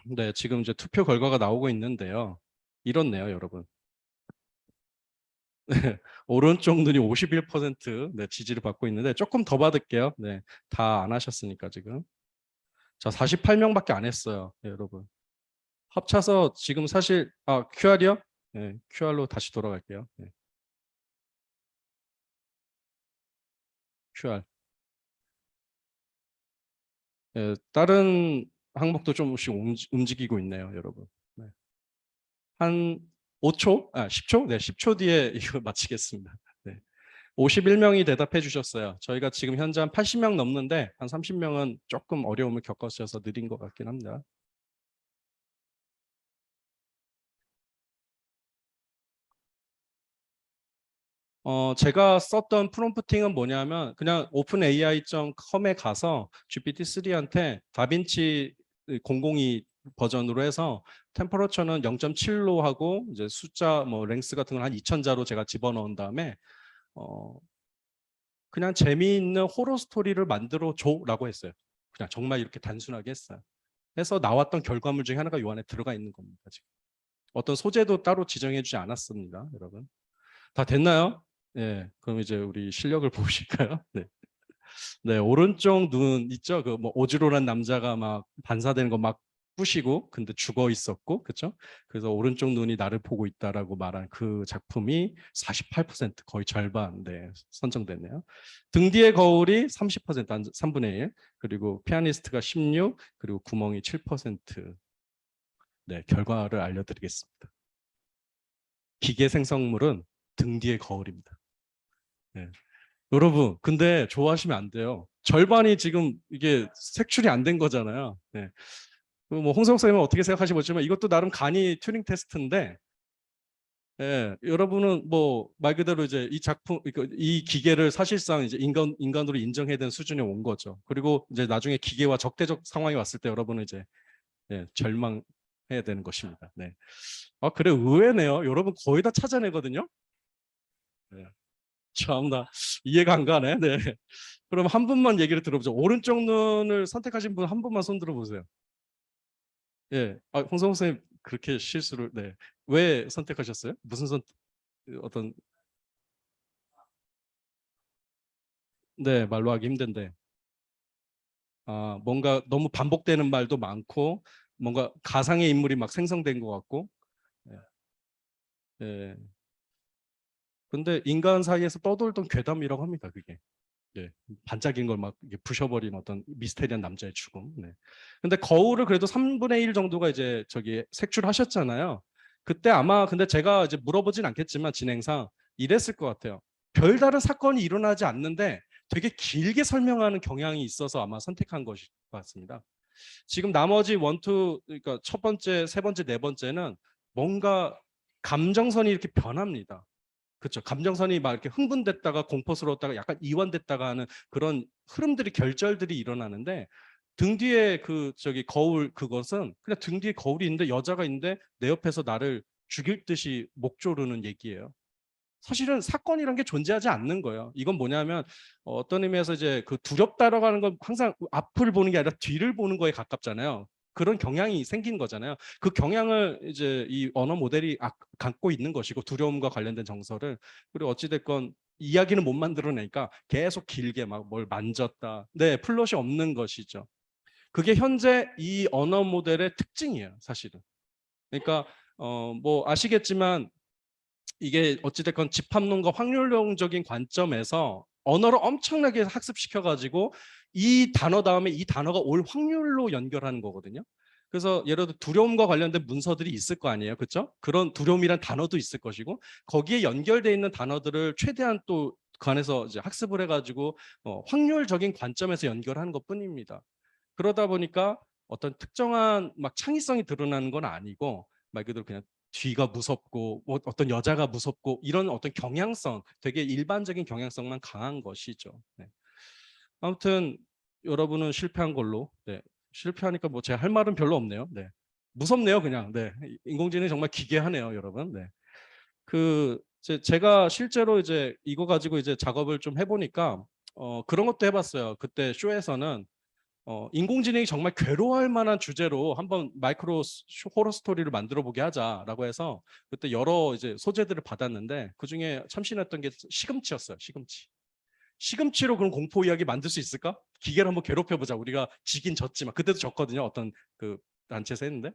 Speaker 2: 네, 지금 이제 투표 결과가 나오고 있는데요. 이렇네요, 여러분. 네, 오른쪽 눈이 51% 네, 지지를 받고 있는데 조금 더 받을게요. 네, 다 안 하셨으니까 지금. 자, 48명밖에 안 했어요, 네, 여러분. 합쳐서 지금 사실 QR이요? 네, QR로 다시 돌아갈게요. 네. QR. 네, 다른 항목도 조금씩 움직이고 있네요, 여러분. 네. 한 5초? 10초? 네, 10초 뒤에 이거 마치겠습니다. 네. 51명이 대답해 주셨어요. 저희가 지금 현재 한 80명 넘는데 한 30명은 조금 어려움을 겪으셔서 느린 것 같긴 합니다. 제가 썼던 프롬프팅은 뭐냐면 그냥 openai.com에 가서 GPT-3한테 다빈치 002 버전으로 해서 템퍼러처는 0.7로 하고 이제 숫자 뭐 랭스 같은 건 한 2000자로 제가 집어넣은 다음에 그냥 재미있는 호러 스토리를 만들어 줘라고 했어요. 그냥 정말 이렇게 단순하게 했어요. 해서 나왔던 결과물 중에 하나가 요 안에 들어가 있는 겁니다. 지금. 어떤 소재도 따로 지정해 주지 않았습니다. 여러분. 다 됐나요? 네, 그럼 이제 우리 실력을 보실까요? 네. 네, 오른쪽 눈 있죠? 그 뭐 오지로란 남자가 막 반사되는 거 막 부시고 근데 죽어 있었고, 그렇죠? 그래서 오른쪽 눈이 나를 보고 있다라고 말한 그 작품이 48% 거의 절반 선정됐네요. 등 뒤의 거울이 30% 3분의 1, 그리고 피아니스트가 16, 그리고 구멍이 7%. 네, 결과를 알려드리겠습니다. 기계 생성물은 등 뒤의 거울입니다. 네. 여러분, 근데 좋아하시면 안 돼요. 절반이 지금 이게 색출이 안 된 거잖아요. 네. 뭐 홍성욱 선생님은 어떻게 생각하시는지 모르지만 이것도 나름 간이 튜링 테스트인데, 여러분은 뭐 말 그대로 이제 이 작품, 이 기계를 사실상 이제 인간으로 인정해야 되는 수준에 온 거죠. 그리고 이제 나중에 기계와 적대적 상황이 왔을 때 여러분은 이제 절망해야 되는 것입니다. 네. 그래 의외네요. 여러분 거의 다 찾아내거든요. 네. 참나 이해가 안 가네. 네. 그럼 한 분만 얘기를 들어보죠. 오른쪽 눈을 선택하신 분 한 분만 손 들어보세요. 예, 홍성욱 선생님 그렇게 실수를 왜 선택하셨어요? 무슨 어떤 말로 하기 힘든데 뭔가 너무 반복되는 말도 많고 뭔가 가상의 인물이 막 생성된 것 같고 예. 예. 근데 인간 사이에서 떠돌던 괴담이라고 합니다. 그게. 예, 반짝인 걸 막 부셔버린 어떤 미스테리한 남자의 죽음. 네. 근데 거울을 그래도 3분의 1 정도가 이제 저기 색출하셨잖아요. 그때 아마 근데 제가 이제 물어보진 않겠지만 진행상 이랬을 것 같아요. 별다른 사건이 일어나지 않는데 되게 길게 설명하는 경향이 있어서 아마 선택한 것일 것 같습니다. 지금 나머지 원투 그러니까 첫 번째, 세 번째, 네 번째는 뭔가 감정선이 이렇게 변합니다. 그렇죠. 감정선이 막 이렇게 흥분됐다가 공포스러웠다가 약간 이완됐다가 하는 그런 흐름들이 결절들이 일어나는데 등 뒤에 그 저기 거울 그것은 그냥 등 뒤에 거울이 있는데 여자가 있는데 내 옆에서 나를 죽일 듯이 목 조르는 얘기예요. 사실은 사건이란 게 존재하지 않는 거예요. 이건 뭐냐면 어떤 의미에서 이제 그 두렵다라고 하는 건 항상 앞을 보는 게 아니라 뒤를 보는 거에 가깝잖아요. 그런 경향이 생긴 거잖아요. 그 경향을 이제 이 언어 모델이 갖고 있는 것이고 두려움과 관련된 정서를 그리고 어찌됐건 이야기는 못 만들어내니까 계속 길게 막 뭘 만졌다. 네, 플롯이 없는 것이죠. 그게 현재 이 언어 모델의 특징이에요, 사실은. 그러니까 뭐 아시겠지만 이게 어찌됐건 집합론과 확률론적인 관점에서 언어를 엄청나게 학습시켜가지고 이 단어 다음에 이 단어가 올 확률로 연결하는 거거든요. 그래서 예를 들어 두려움과 관련된 문서들이 있을 거 아니에요, 그렇죠? 그런 두려움이란 단어도 있을 것이고 거기에 연결돼 있는 단어들을 최대한 또 그 안에서 이제 학습을 해가지고 확률적인 관점에서 연결하는 것뿐입니다. 그러다 보니까 어떤 특정한 막 창의성이 드러나는 건 아니고 말 그대로 그냥 뒤가 무섭고 뭐 어떤 여자가 무섭고 이런 어떤 경향성, 되게 일반적인 경향성만 강한 것이죠. 네. 아무튼 여러분은 실패한 걸로. 네. 실패하니까 뭐 제가 할 말은 별로 없네요. 네. 무섭네요, 그냥. 네. 인공지능이 정말 기괴하네요, 여러분. 네. 그 제가 실제로 이제 이거 가지고 이제 작업을 좀 해보니까 그런 것도 해봤어요. 그때 쇼에서는 인공지능이 정말 괴로워할 만한 주제로 한번 마이크로 호러 스토리를 만들어 보게 하자라고 해서 그때 여러 이제 소재들을 받았는데 그중에 참신했던 게 시금치였어요. 시금치. 시금치로 그런 공포 이야기 만들 수 있을까? 기계를 한번 괴롭혀 보자. 우리가 지긴 졌지만 그때도 졌거든요. 어떤 그 단체에서 했는데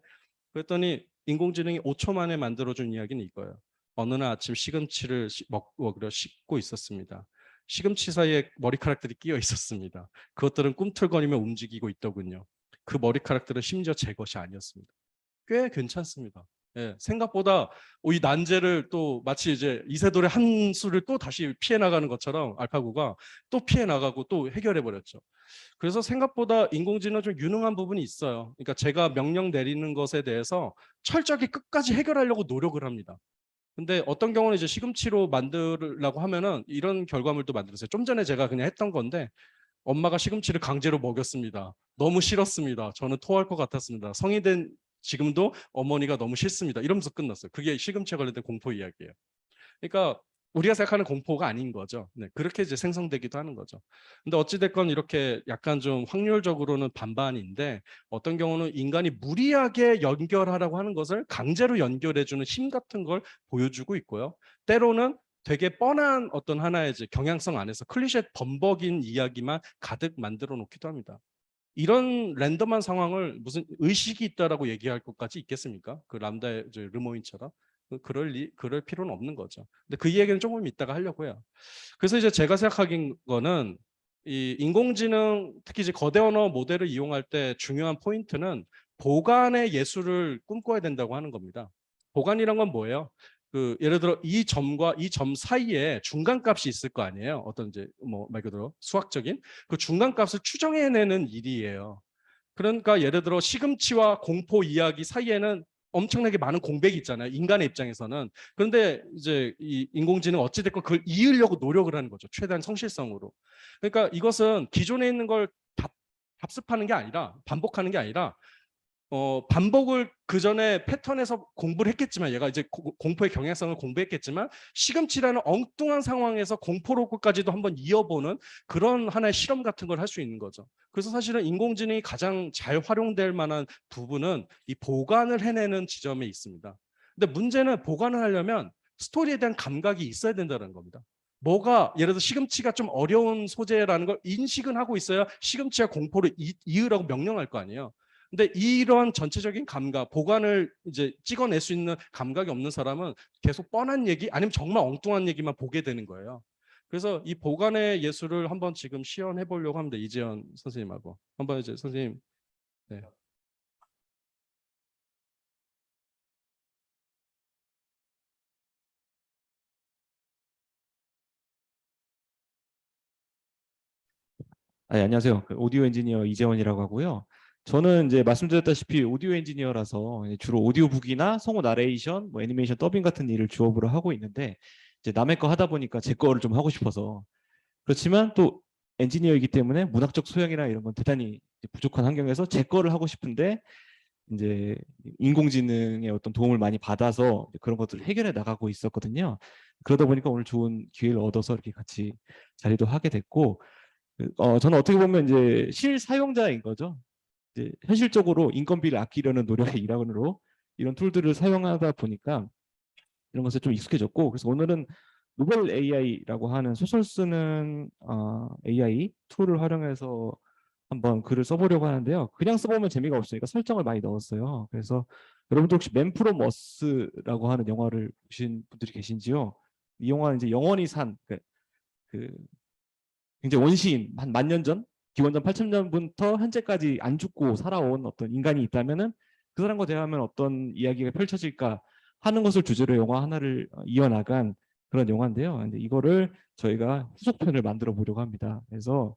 Speaker 2: 그랬더니 인공지능이 5초 만에 만들어준 이야기는 이거예요. 어느 날 아침 시금치를 먹으려 씹고 있었습니다. 시금치 사이에 머리카락들이 끼어 있었습니다. 그것들은 꿈틀거리며 움직이고 있더군요. 그 머리카락들은 심지어 제 것이 아니었습니다. 꽤 괜찮습니다. 예, 생각보다 이 난제를 또 마치 이제 이세돌의 한 수를 또 다시 피해 나가는 것처럼 알파고가 또 피해 나가고 또 해결해 버렸죠. 그래서 생각보다 인공지능 좀 유능한 부분이 있어요. 그러니까 제가 명령 내리는 것에 대해서 철저하게 끝까지 해결하려고 노력을 합니다. 근데 어떤 경우는 이제 시금치로 만들려고 하면은 이런 결과물도 만들었어요. 좀 전에 제가 그냥 했던 건데 엄마가 시금치를 강제로 먹였습니다. 너무 싫었습니다. 저는 토할 것 같았습니다. 성이 된 지금도 어머니가 너무 싫습니다. 이러면서 끝났어요. 그게 시금치에 관련된 공포 이야기예요. 그러니까 우리가 생각하는 공포가 아닌 거죠. 네, 그렇게 이제 생성되기도 하는 거죠. 근데 어찌됐건 이렇게 약간 좀 확률적으로는 반반인데 어떤 경우는 인간이 무리하게 연결하라고 하는 것을 강제로 연결해주는 힘 같은 걸 보여주고 있고요. 때로는 되게 뻔한 어떤 하나의 이제 경향성 안에서 클리셰 범벅인 이야기만 가득 만들어 놓기도 합니다. 이런 랜덤한 상황을 무슨 의식이 있다라고 얘기할 것까지 있겠습니까? 그 람다의 르모인처럼. 그럴 필요는 없는 거죠. 근데 그 얘기는 조금 이따가 하려고 해요. 그래서 이제 제가 생각하긴 거는 이 인공지능 특히 이제 거대 언어 모델을 이용할 때 중요한 포인트는 보관의 예술을 꿈꿔야 된다고 하는 겁니다. 보관이란 건 뭐예요? 그 예를 들어 이 점과 이 점 사이에 중간값이 있을 거 아니에요. 어떤 이제 뭐 말 그대로 수학적인 그 중간값을 추정해내는 일이에요. 그러니까 예를 들어 시금치와 공포 이야기 사이에는 엄청나게 많은 공백이 있잖아요. 인간의 입장에서는. 그런데 이제 이 인공지능 어찌됐건 그걸 이으려고 노력을 하는 거죠. 최대한 성실성으로. 그러니까 이것은 기존에 있는 걸 답습하는 게 아니라 반복하는 게 아니라 반복을 그 전에 패턴에서 공부를 했겠지만 얘가 이제 공포의 경향성을 공부했겠지만 시금치라는 엉뚱한 상황에서 공포로까지도 한번 이어보는 그런 하나의 실험 같은 걸 할 수 있는 거죠. 그래서 사실은 인공지능이 가장 잘 활용될 만한 부분은 이 보관을 해내는 지점에 있습니다. 근데 문제는 보관을 하려면 스토리에 대한 감각이 있어야 된다는 겁니다. 뭐가 예를 들어 시금치가 좀 어려운 소재라는 걸 인식은 하고 있어야 시금치와 공포를 이으라고 명령할 거 아니에요. 근데 이런 전체적인 감각, 보관을 이제 찍어낼 수 있는 감각이 없는 사람은 계속 뻔한 얘기 아니면 정말 엉뚱한 얘기만 보게 되는 거예요. 그래서 이 보관의 예술을 한번 지금 시연해 보려고 합니다. 이재현 선생님하고. 한번 이제 선생님. 네.
Speaker 3: 안녕하세요. 그 오디오 엔지니어 이재원이라고 하고요. 저는 이제 말씀드렸다시피 오디오 엔지니어라서 주로 오디오북이나 성우 나레이션, 뭐 애니메이션 더빙 같은 일을 주업으로 하고 있는데 이제 남의 거 하다 보니까 제 거를 좀 하고 싶어서 그렇지만 또 엔지니어이기 때문에 문학적 소양이나 이런 건 대단히 부족한 환경에서 제 거를 하고 싶은데 이제 인공지능의 어떤 도움을 많이 받아서 그런 것들을 해결해 나가고 있었거든요. 그러다 보니까 오늘 좋은 기회를 얻어서 이렇게 같이 자리도 하게 됐고, 저는 어떻게 보면 이제 실사용자인 거죠. 이제 현실적으로 인건비를 아끼려는 노력의 일환으로 이런 툴들을 사용하다 보니까 이런 것에 좀 익숙해졌고, 그래서 오늘은 노벨 AI라고 하는 소설 쓰는 AI 툴을 활용해서 한번 글을 써보려고 하는데요. 그냥 써보면 재미가 없으니까 설정을 많이 넣었어요. 그래서 여러분들 혹시 맨 프롬 어스라고 하는 영화를 보신 분들이 계신지요? 이 영화는 이제 영원히 산 그 굉장히 원시인 한 10,000년 전, 기원전 8,000년부터 현재까지 안 죽고 살아온 어떤 인간이 있다면은 그 사람과 대화하면 어떤 이야기가 펼쳐질까 하는 것을 주제로 영화 하나를 이어나간 그런 영화인데요. 근데 이거를 저희가 후속편을 만들어 보려고 합니다. 그래서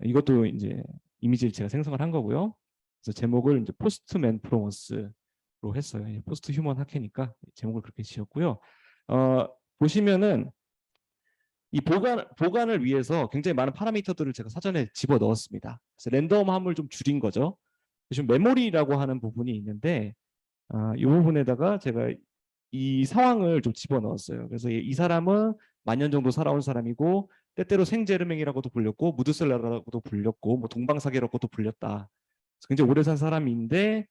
Speaker 3: 이것도 이제 이미지를 제가 생성을 한 거고요. 그래서 제목을 이제 포스트 맨 프로머스로 했어요. 포스트 휴먼 학회니까 제목을 그렇게 지었고요. 보시면은 이 보관을 위해서 굉장히 많은 파라미터들을 제가 사전에 집어 넣었습니다. 그래서 랜덤함을 좀 줄인 거죠. 지금 메모리라고 하는 부분이 있는데 이 부분에다가 제가 이 상황을 좀 집어 넣었어요. 그래서 이 사람은 10,000년 정도 살아온 사람이고 때때로 생제르맹이라고도 불렸고 무드셀라라고도 불렸고 뭐 동방사계라고도 불렸다. 굉장히 오래 산 사람인데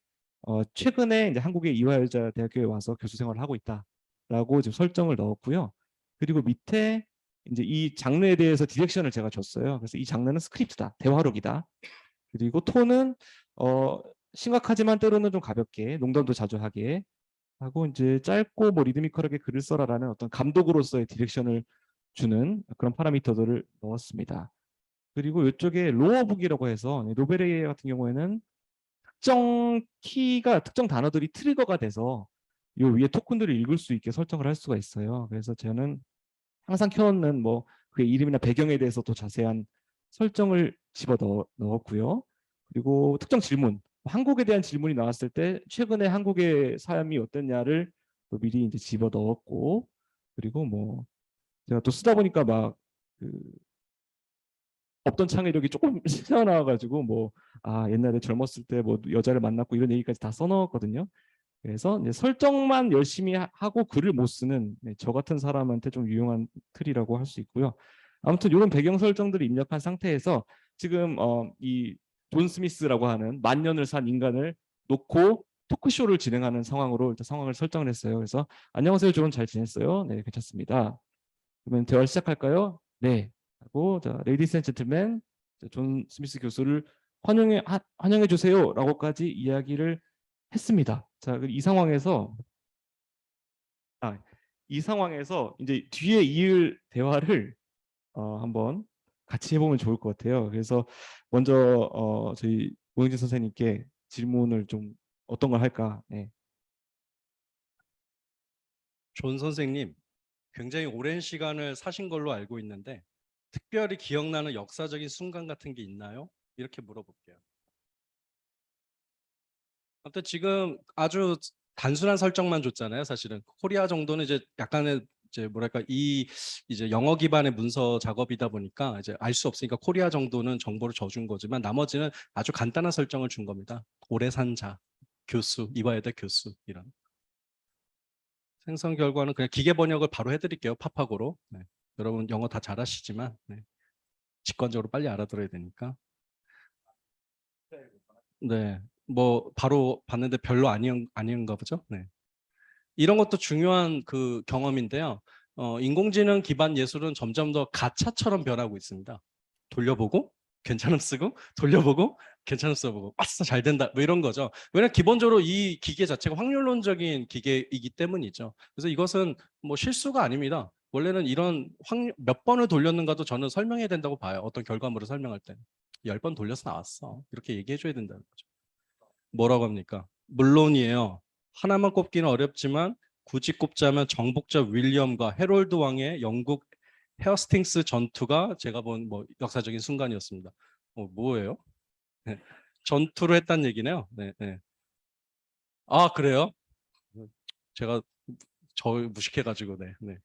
Speaker 3: 최근에 이제 한국의 이화여자 대학교에 와서 교수 생활을 하고 있다라고 지금 설정을 넣었고요. 그리고 밑에 이제 이 장르에 대해서 디렉션을 제가 줬어요. 그래서 이 장르는 스크립트다, 대화록이다. 그리고 톤은 심각하지만 때로는 좀 가볍게, 농담도 자주 하게 하고 이제 짧고 뭐 리드미컬하게 글을 써라라는 어떤 감독으로서의 디렉션을 주는 그런 파라미터들을 넣었습니다. 그리고 이쪽에 로어북이라고 해서 노벨 AI 같은 경우에는 특정 키가 특정 단어들이 트리거가 돼서 이 위에 토큰들을 읽을 수 있게 설정을 할 수가 있어요. 그래서 저는 항상 켜놓는 뭐 그의 이름이나 배경에 대해서 더 자세한 설정을 집어 넣었고요. 그리고 특정 질문, 한국에 대한 질문이 나왔을 때 최근에 한국의 삶이 어땠냐를 또 미리 이제 집어 넣었고, 그리고 뭐 제가 또 쓰다 보니까 막 없던 창의력이 조금 새어나와가지고 뭐 옛날에 젊었을 때 뭐 여자를 만났고 이런 얘기까지 다 써넣었거든요. 그래서 이제 설정만 열심히 하고 글을 못 쓰는 저 같은 사람한테 좀 유용한 틀이라고 할 수 있고요. 아무튼 이런 배경 설정들을 입력한 상태에서 지금 이 존 스미스라고 하는 10,000년을 산 인간을 놓고 토크쇼를 진행하는 상황으로 일단 상황을 설정을 했어요. 그래서 안녕하세요, 존, 잘 지냈어요? 네, 괜찮습니다. 그러면 대화를 시작할까요? 네. 하고 자, 레이디스 앤 젠틀맨, 존 스미스 교수를 환영해 주세요라고까지 이야기를 했습니다. 자, 이 상황에서 이제 뒤에 이을 대화를 한번 같이 해보면 좋을 것 같아요. 그래서 먼저 저희 오영진 선생님께 질문을 좀 어떤 걸 할까? 네.
Speaker 2: 존 선생님, 굉장히 오랜 시간을 사신 걸로 알고 있는데 특별히 기억나는 역사적인 순간 같은 게 있나요? 이렇게 물어볼게요. 아무튼 지금 아주 단순한 설정만 줬잖아요. 사실은 코리아 정도는 이제 약간의 이제 뭐랄까 이제 영어 기반의 문서 작업이다 보니까 이제 알 수 없으니까 코리아 정도는 정보를 줘준 거지만 나머지는 아주 간단한 설정을 준 겁니다. 오래 산 자, 교수, 이화여대 교수 이런. 생성 결과는 그냥 기계 번역을 바로 해드릴게요. 팝하고로. 네. 여러분 영어 다 잘하시지만 네. 직관적으로 빨리 알아들어야 되니까. 네. 뭐 바로 봤는데 별로 아니었는가 보죠. 네. 이런 것도 중요한 그 경험인데요. 인공지능 기반 예술은 점점 더 가차처럼 변하고 있습니다. 돌려보고 괜찮음 쓰고 돌려보고 괜찮음 써보고 아싸 잘 된다 뭐 이런 거죠. 왜냐하면 기본적으로 이 기계 자체가 확률론적인 기계이기 때문이죠. 그래서 이것은 뭐 실수가 아닙니다. 원래는 이런 몇 번을 돌렸는가도 저는 설명해야 된다고 봐요. 어떤 결과물을 설명할 때 10번 돌려서 나왔어 이렇게 얘기해 줘야 된다는 거죠. 뭐라고 합니까? 물론이에요. 하나만 꼽기는 어렵지만 굳이 꼽자면 정복자 윌리엄과 헤롤드 왕의 영국 헤어스팅스 전투가 제가 본 뭐 역사적인 순간이었습니다. 뭐예요? 네. 전투를 했다는 얘기네요. 네, 네. 아, 그래요? 제가 저 무식해가지고 네, 네.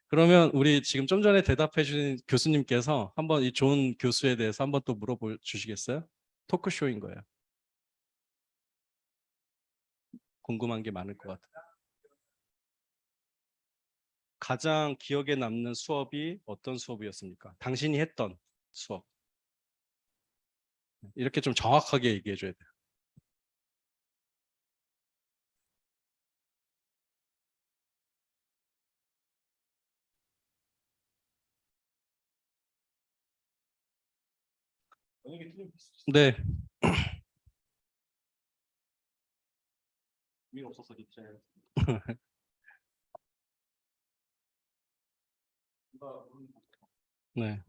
Speaker 2: 그러면 우리 지금 좀 전에 대답해 주신 교수님께서 한번 이 존 교수에 대해서 한번 또 물어보 주시겠어요? 토크쇼인 거예요. 궁금한 게 많을 것 같아요. 가장 기억에 남는 수업이 어떤 수업이었습니까? 당신이 했던 수업. 이렇게 좀 정확하게 얘기해 줘야 돼요. 네. 네.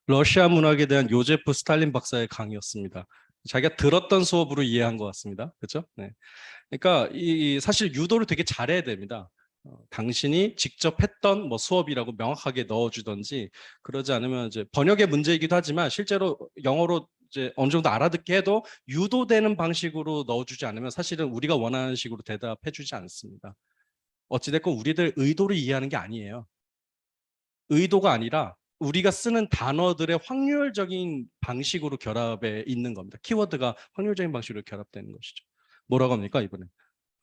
Speaker 2: 러시아 문학에 대한 요제프 스탈린 박사의 강의였습니다. 자기가 들었던 수업으로 이해한 것 같습니다. 그렇죠? 네. 그러니까 이 사실 유도를 되게 잘해야 됩니다. 당신이 직접 했던 뭐 수업이라고 명확하게 넣어주던지 그러지 않으면 이제 번역의 문제이기도 하지만 실제로 영어로 이제 어느 정도 알아듣게 해도 유도되는 방식으로 넣어주지 않으면 사실은 우리가 원하는 식으로 대답해주지 않습니다. 어찌됐건 우리들 의도를 이해하는 게 아니에요. 의도가 아니라 우리가 쓰는 단어들의 확률적인 방식으로 결합해 있는 겁니다. 키워드가 확률적인 방식으로 결합되는 것이죠. 뭐라고 합니까 이번에?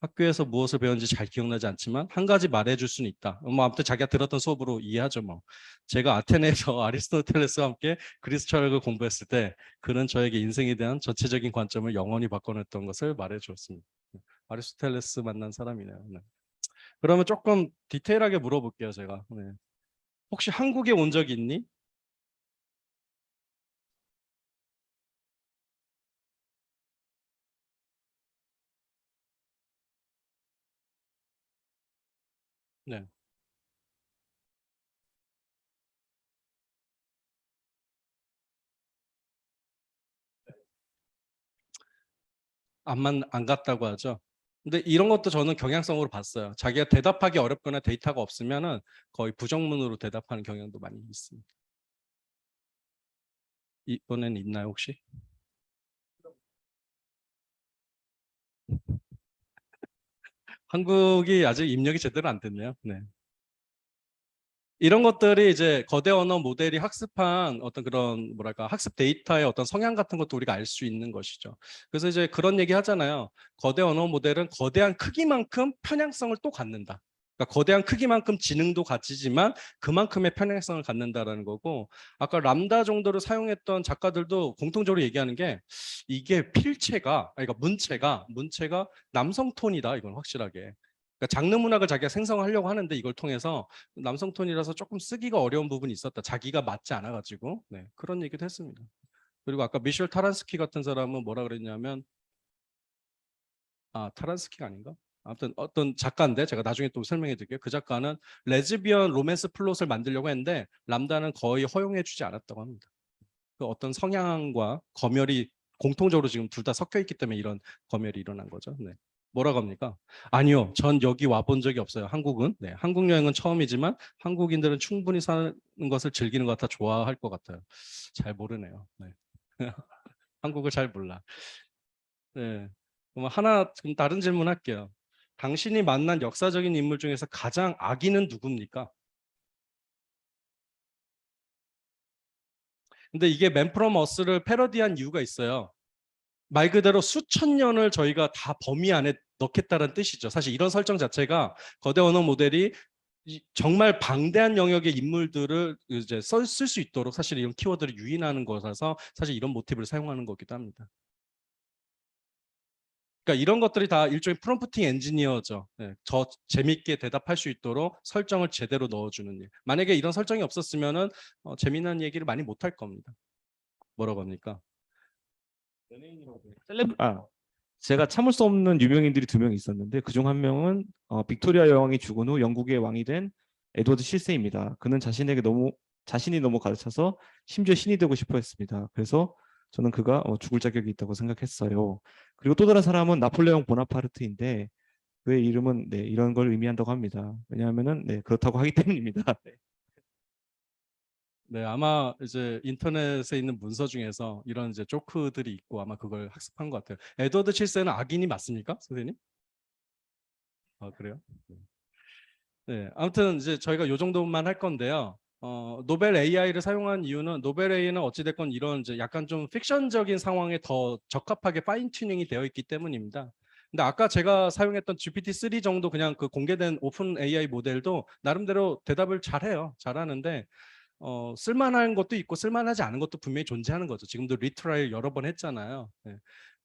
Speaker 2: 학교에서 무엇을 배웠는지 잘 기억나지 않지만 한 가지 말해줄 수는 있다. 뭐 아무튼 자기가 들었던 수업으로 이해하죠 뭐. 제가 아테네에서 아리스토텔레스와 함께 그리스 철학을 공부했을 때 그는 저에게 인생에 대한 전체적인 관점을 영원히 바꿔냈던 것을 말해주었습니다. 아리스토텔레스 만난 사람이네요. 네. 그러면 조금 디테일하게 물어볼게요 제가. 네. 혹시 한국에 온 적 있니? 네. 안 갔다고 하죠. 근데 이런 것도 저는 경향성으로 봤어요. 자기가 대답하기 어렵거나 데이터가 없으면은 거의 부정문으로 대답하는 경향도 많이 있습니다. 이번엔 있나요 혹시? 한국이 아직 입력이 제대로 안 됐네요. 네. 이런 것들이 이제 거대 언어 모델이 학습한 어떤 그런 뭐랄까 학습 데이터의 어떤 성향 같은 것도 우리가 알 수 있는 것이죠. 그래서 이제 그런 얘기 하잖아요. 거대 언어 모델은 거대한 크기만큼 편향성을 또 갖는다. 그러니까 거대한 크기만큼 지능도 가지지만 그만큼의 편향성을 갖는다라는 거고 아까 람다 정도를 사용했던 작가들도 공통적으로 얘기하는 게 이게 필체가 그러니까 문체가 남성 톤이다 이건 확실하게. 그러니까 장르 문학을 자기가 생성하려고 하는데 이걸 통해서 남성 톤이라서 조금 쓰기가 어려운 부분이 있었다. 자기가 맞지 않아가지고 네, 그런 얘기도 했습니다. 그리고 아까 미셸 타란스키 같은 사람은 뭐라 그랬냐면 타란스키가 아닌가? 아무튼 어떤 작가인데 제가 나중에 또 설명해 드릴게요. 그 작가는 레즈비언 로맨스 플롯을 만들려고 했는데 람다는 거의 허용해 주지 않았다고 합니다. 그 어떤 성향과 검열이 공통적으로 지금 둘 다 섞여 있기 때문에 이런 검열이 일어난 거죠. 네. 뭐라고 합니까? 아니요. 전 여기 와본 적이 없어요. 한국은. 네. 한국 여행은 처음이지만 한국인들은 충분히 사는 것을 즐기는 것 같아 좋아할 것 같아요. 잘 모르네요. 네. 한국을 잘 몰라. 네. 그럼 하나 좀 다른 질문 할게요. 당신이 만난 역사적인 인물 중에서 가장 악인은 누굽니까? 근데 이게 맨 프롬 어스를 패러디한 이유가 있어요. 말 그대로 수천 년을 저희가 다 범위 안에 넣겠다는 뜻이죠. 사실 이런 설정 자체가 거대 언어 모델이 정말 방대한 영역의 인물들을 이제 쓸 수 있도록 사실 이런 키워드를 유인하는 거라서 사실 이런 모티브를 사용하는 거기도 합니다. 그러니까 이런 것들이 다 일종의 프롬프팅 엔지니어죠. 네, 저 재밌게 대답할 수 있도록 설정을 제대로 넣어주는 일. 만약에 이런 설정이 없었으면은 재미난 얘기를 많이 못 할 겁니다. 뭐라고 합니까?
Speaker 3: 제가 참을 수 없는 유명인들이 두 명 있었는데 그중 한 명은 빅토리아 여왕이 죽은 후 영국의 왕이 된 에드워드 7세입니다. 그는 자신이 너무 가르쳐서 심지어 신이 되고 싶어 했습니다. 그래서 저는 그가 죽을 자격이 있다고 생각했어요. 그리고 또 다른 사람은 나폴레옹 보나파르트인데 그의 이름은 네, 이런 걸 의미한다고 합니다. 왜냐하면은 네, 그렇다고 하기 때문입니다. 네.
Speaker 2: 네, 아마 이제 인터넷에 있는 문서 중에서 이런 이제 조크들이 있고 아마 그걸 학습한 것 같아요. 에드워드 7세는 악인이 맞습니까, 선생님? 그래요? 네, 아무튼 이제 저희가 요 정도만 할 건데요. 노벨 AI를 사용한 이유는 노벨 AI는 어찌됐건 이런 이제 약간 좀 픽션적인 상황에 더 적합하게 파인 튜닝이 되어 있기 때문입니다. 근데 아까 제가 사용했던 GPT-3 정도 그냥 그 공개된 오픈 AI 모델도 나름대로 대답을 잘해요. 잘하는데 쓸만한 것도 있고 쓸만하지 않은 것도 분명히 존재하는 거죠. 지금도 리트라이를 여러 번 했잖아요. 네.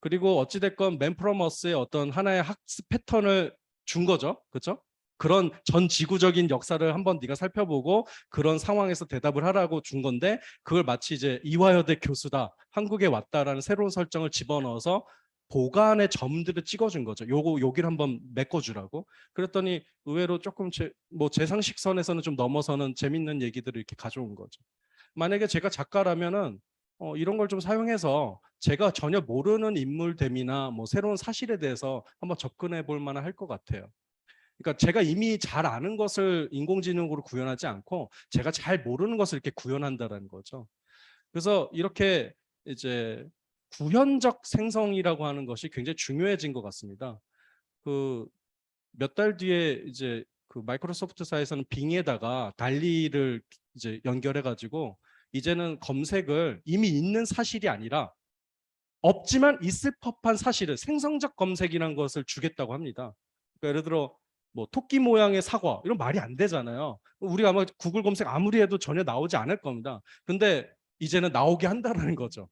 Speaker 2: 그리고 어찌됐건 맨프로머스의 어떤 하나의 학습 패턴을 준 거죠. 그렇죠? 그런 전 지구적인 역사를 한번 네가 살펴보고 그런 상황에서 대답을 하라고 준 건데 그걸 마치 이제 이화여대 교수다, 한국에 왔다라는 새로운 설정을 집어넣어서 보관의 점들을 찍어준 거죠. 여기를 한번 메꿔주라고. 그랬더니 의외로 조금 제 상식선에서는 좀 넘어서는 재밌는 얘기들을 이렇게 가져온 거죠. 만약에 제가 작가라면은 이런 걸 좀 사용해서 제가 전혀 모르는 인물됨이나 뭐 새로운 사실에 대해서 한번 접근해 볼 만한 할 것 같아요. 그러니까 제가 이미 잘 아는 것을 인공지능으로 구현하지 않고 제가 잘 모르는 것을 이렇게 구현한다라는 거죠. 그래서 이렇게 이제 구현적 생성이라고 하는 것이 굉장히 중요해진 것 같습니다. 그 몇 달 뒤에 이제 그 마이크로소프트사에서는 빙에다가 달리를 이제 연결해 가지고 이제는 검색을 이미 있는 사실이 아니라 없지만 있을 법한 사실을 생성적 검색이라는 것을 주겠다고 합니다. 그러니까 예를 들어 뭐 토끼 모양의 사과 이런 말이 안 되잖아요. 우리가 아마 구글 검색 아무리 해도 전혀 나오지 않을 겁니다. 근데 이제는 나오게 한다는 거죠.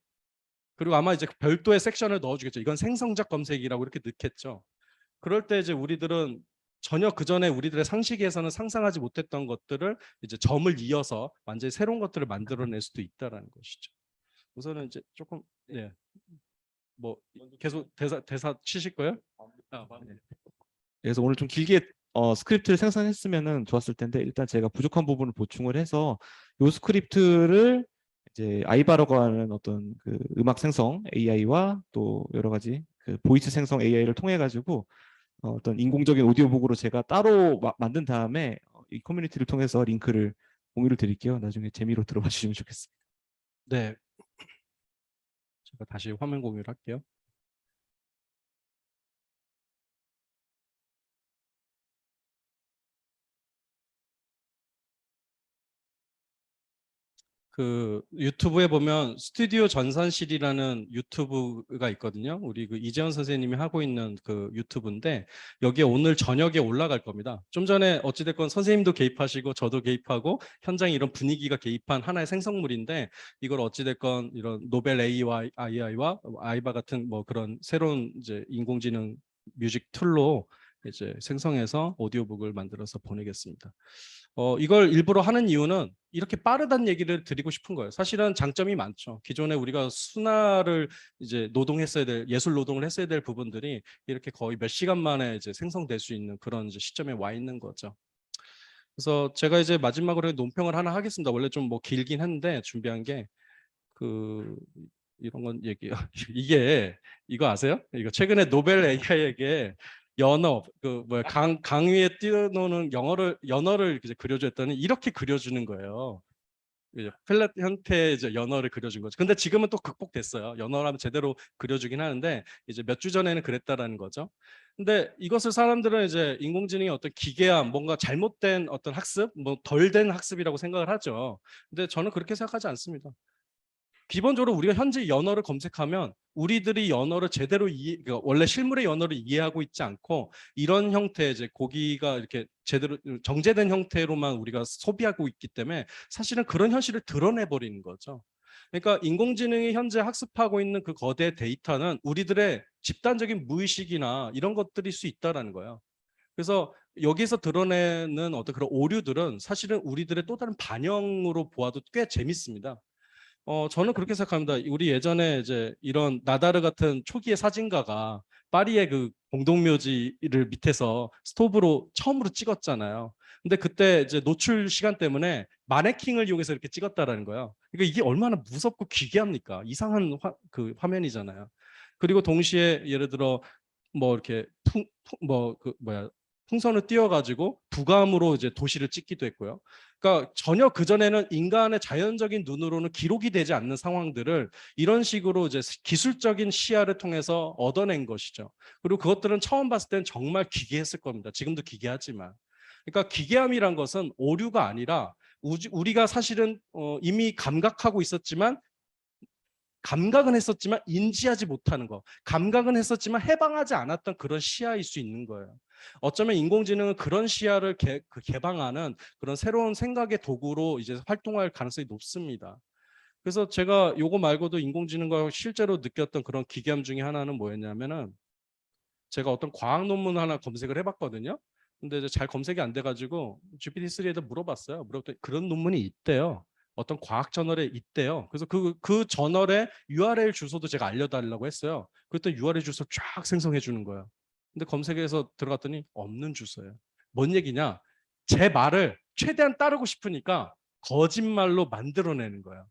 Speaker 2: 그리고 아마 이제 별도의 섹션을 넣어주겠죠. 이건 생성적 검색이라고 이렇게 넣겠죠. 그럴 때 이제 우리들은 전혀 그 전에 우리들의 상식에서는 상상하지 못했던 것들을 이제 점을 이어서 완전히 새로운 것들을 만들어낼 수도 있다라는 것이죠. 우선은 이제 조금 뭐 계속 대사 치실 거예요? 네.
Speaker 3: 그래서 오늘 좀 길게 스크립트를 생성했으면 좋았을 텐데 일단 제가 부족한 부분을 보충을 해서 요 스크립트를 이제 아이바라고 하는 어떤 그 음악 생성 AI와 또 여러 가지 그 보이스 생성 AI를 통해 가지고 어떤 인공적인 오디오북으로 제가 따로 만든 다음에 이 커뮤니티를 통해서 링크를 공유를 드릴게요. 나중에 재미로 들어봐 주시면 좋겠습니다.
Speaker 2: 네. 제가 다시 화면 공유를 할게요. 그 유튜브에 보면 스튜디오 전산실이라는 유튜브가 있거든요. 우리 그 이재원 선생님이 하고 있는 그 유튜브인데 여기에 오늘 저녁에 올라갈 겁니다. 좀 전에 어찌됐건 선생님도 개입하시고 저도 개입하고 현장에 이런 분위기가 개입한 하나의 생성물인데 이걸 어찌됐건 이런 노벨 AI와 아이바 같은 뭐 그런 새로운 이제 인공지능 뮤직 툴로 이제 생성해서 오디오북을 만들어서 보내겠습니다. 이걸 일부러 하는 이유는 이렇게 빠르다는 얘기를 드리고 싶은 거예요. 사실은 장점이 많죠. 기존에 우리가 순화를 이제 노동했어야 될 예술 노동을 했어야 될 부분들이 이렇게 거의 몇 시간 만에 이제 생성될 수 있는 그런 이제 시점에 와 있는 거죠. 그래서 제가 이제 마지막으로 논평을 하나 하겠습니다. 원래 좀 뭐 길긴 한데 준비한 게 이런 건 얘기해요. 이게 이거 아세요? 이거 최근에 노벨 AI에게 연어 강 위에 띄워놓는 연어를 이제 그려줬더니 이렇게 그려주는 거예요. 이제 플랫 형태의 이제 연어를 그려준 거죠. 근데 지금은 또 극복됐어요. 연어라면 제대로 그려주긴 하는데 이제 몇 주 전에는 그랬다라는 거죠. 근데 이것을 사람들은 이제 인공지능의 어떤 기괴함, 뭔가 잘못된 어떤 학습, 뭐 덜 된 학습이라고 생각을 하죠. 근데 저는 그렇게 생각하지 않습니다. 기본적으로 우리가 현재 연어를 검색하면 우리들이 연어를 제대로 그러니까 원래 실물의 연어를 이해하고 있지 않고 이런 형태 이제 고기가 이렇게 제대로 정제된 형태로만 우리가 소비하고 있기 때문에 사실은 그런 현실을 드러내 버리는 거죠. 그러니까 인공지능이 현재 학습하고 있는 그 거대 데이터는 우리들의 집단적인 무의식이나 이런 것들일 수 있다라는 거예요. 그래서 여기서 드러내는 어떤 그런 오류들은 사실은 우리들의 또 다른 반영으로 보아도 꽤 재밌습니다. 저는 그렇게 생각합니다. 우리 예전에 이제 이런 나다르 같은 초기의 사진가가 파리의 그 공동묘지를 밑에서 스토브로 처음으로 찍었잖아요. 근데 그때 이제 노출 시간 때문에 마네킹을 이용해서 이렇게 찍었다라는 거예요. 그러니까 이게 얼마나 무섭고 기괴합니까? 이상한 그 화면이잖아요. 그리고 동시에 예를 들어 뭐 이렇게 풍선을 띄워가지고 부감으로 이제 도시를 찍기도 했고요. 그러니까 전혀 그전에는 인간의 자연적인 눈으로는 기록이 되지 않는 상황들을 이런 식으로 이제 기술적인 시야를 통해서 얻어낸 것이죠. 그리고 그것들은 처음 봤을 땐 정말 기괴했을 겁니다. 지금도 기괴하지만. 그러니까 기괴함이란 것은 오류가 아니라 우리가 사실은 이미 감각하고 있었지만 감각은 했었지만 인지하지 못하는 거, 감각은 했었지만 해방하지 않았던 그런 시야일 수 있는 거예요. 어쩌면 인공지능은 그런 시야를 개방하는 그런 새로운 생각의 도구로 이제 활동할 가능성이 높습니다. 그래서 제가 요거 말고도 인공지능과 실제로 느꼈던 그런 기괴함 중에 하나는 뭐였냐면은, 제가 어떤 과학 논문 하나 검색을 해봤거든요. 근데 이제 잘 검색이 안 돼가지고 GPT-3에다 물어봤어요. 물어봤더니 그런 논문이 있대요. 어떤 과학 저널에 있대요. 그래서 그 저널의 URL 주소도 제가 알려달라고 했어요. 그랬더니 URL 주소 쫙 생성해 주는 거예요. 근데 검색해서 들어갔더니 없는 주소예요. 뭔 얘기냐? 제 말을 최대한 따르고 싶으니까 거짓말로 만들어내는 거예요.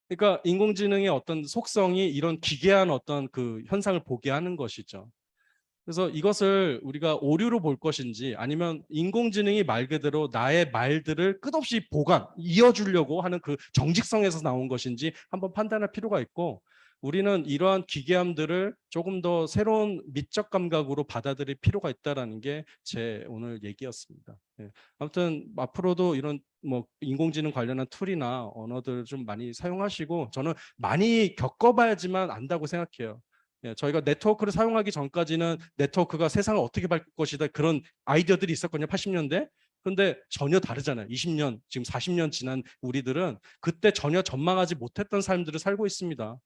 Speaker 2: 그러니까 인공지능의 어떤 속성이 이런 기괴한 어떤 그 현상을 보게 하는 것이죠. 그래서 이것을 우리가 오류로 볼 것인지, 아니면 인공지능이 말 그대로 나의 말들을 끝없이 이어주려고 하는 그 정직성에서 나온 것인지 한번 판단할 필요가 있고, 우리는 이러한 기괴함들을 조금 더 새로운 미적 감각으로 받아들일 필요가 있다는 게 제 오늘 얘기였습니다. 예. 아무튼 앞으로도 이런 뭐 인공지능 관련한 툴이나 언어들 좀 많이 사용하시고, 저는 많이 겪어봐야지만 안다고 생각해요. 예, 저희가 네트워크를 사용하기 전까지는 네트워크가 세상을 어떻게 바꿀 것이다, 그런 아이디어들이 있었거든요. 80년대. 근데 전혀 다르잖아요. 20년, 지금 40년 지난 우리들은 그때 전혀 전망하지 못했던 삶들을 살고 있습니다.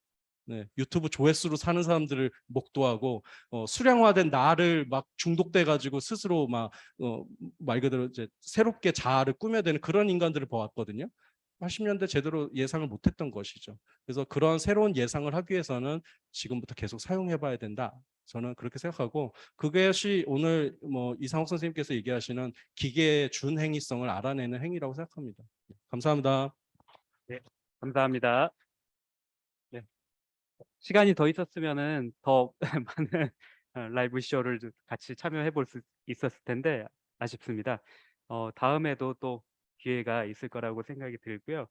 Speaker 2: 네, 유튜브 조회수로 사는 사람들을 목도하고, 수량화된 나를 막 중독돼 가지고 스스로 말 그대로 이제 새롭게 자아를 꾸며대는 그런 인간들을 보았거든요. 80년대 제대로 예상을 못했던 것이죠. 그래서 그런 새로운 예상을 하기 위해서는 지금부터 계속 사용해 봐야 된다. 저는 그렇게 생각하고, 그것이 오늘 뭐 이상욱 선생님께서 얘기하시는 기계의 준행위성을 알아내는 행위라고 생각합니다. 감사합니다.
Speaker 1: 네, 감사합니다. 네. 시간이 더 있었으면은 더 많은 라이브 쇼를 같이 참여해 볼 수 있었을 텐데 아쉽습니다. 다음에도 또 기회가 있을 거라고 생각이 들고요.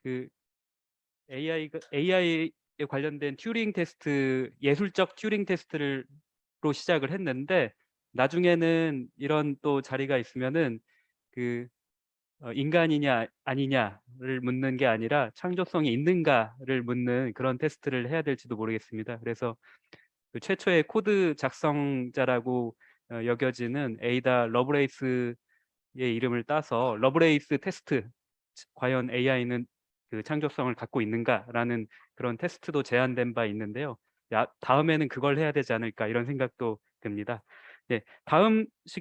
Speaker 1: 그 AI에 관련된 튜링 테스트, 예술적 튜링 테스트로 시작을 했는데, 나중에는 이런 또 자리가 있으면은 그 인간이냐 아니냐를 묻는 게 아니라 창조성이 있는가를 묻는 그런 테스트를 해야 될지도 모르겠습니다. 그래서 그 최초의 코드 작성자라고 여겨지는 에이다 러브레이스의 이름을 따서 러브레이스 테스트, 과연 AI는 그 창조성을 갖고 있는가라는 그런 테스트도 제안된 바 있는데요. 다음에는 그걸 해야 되지 않을까, 이런 생각도 듭니다. 네, 다음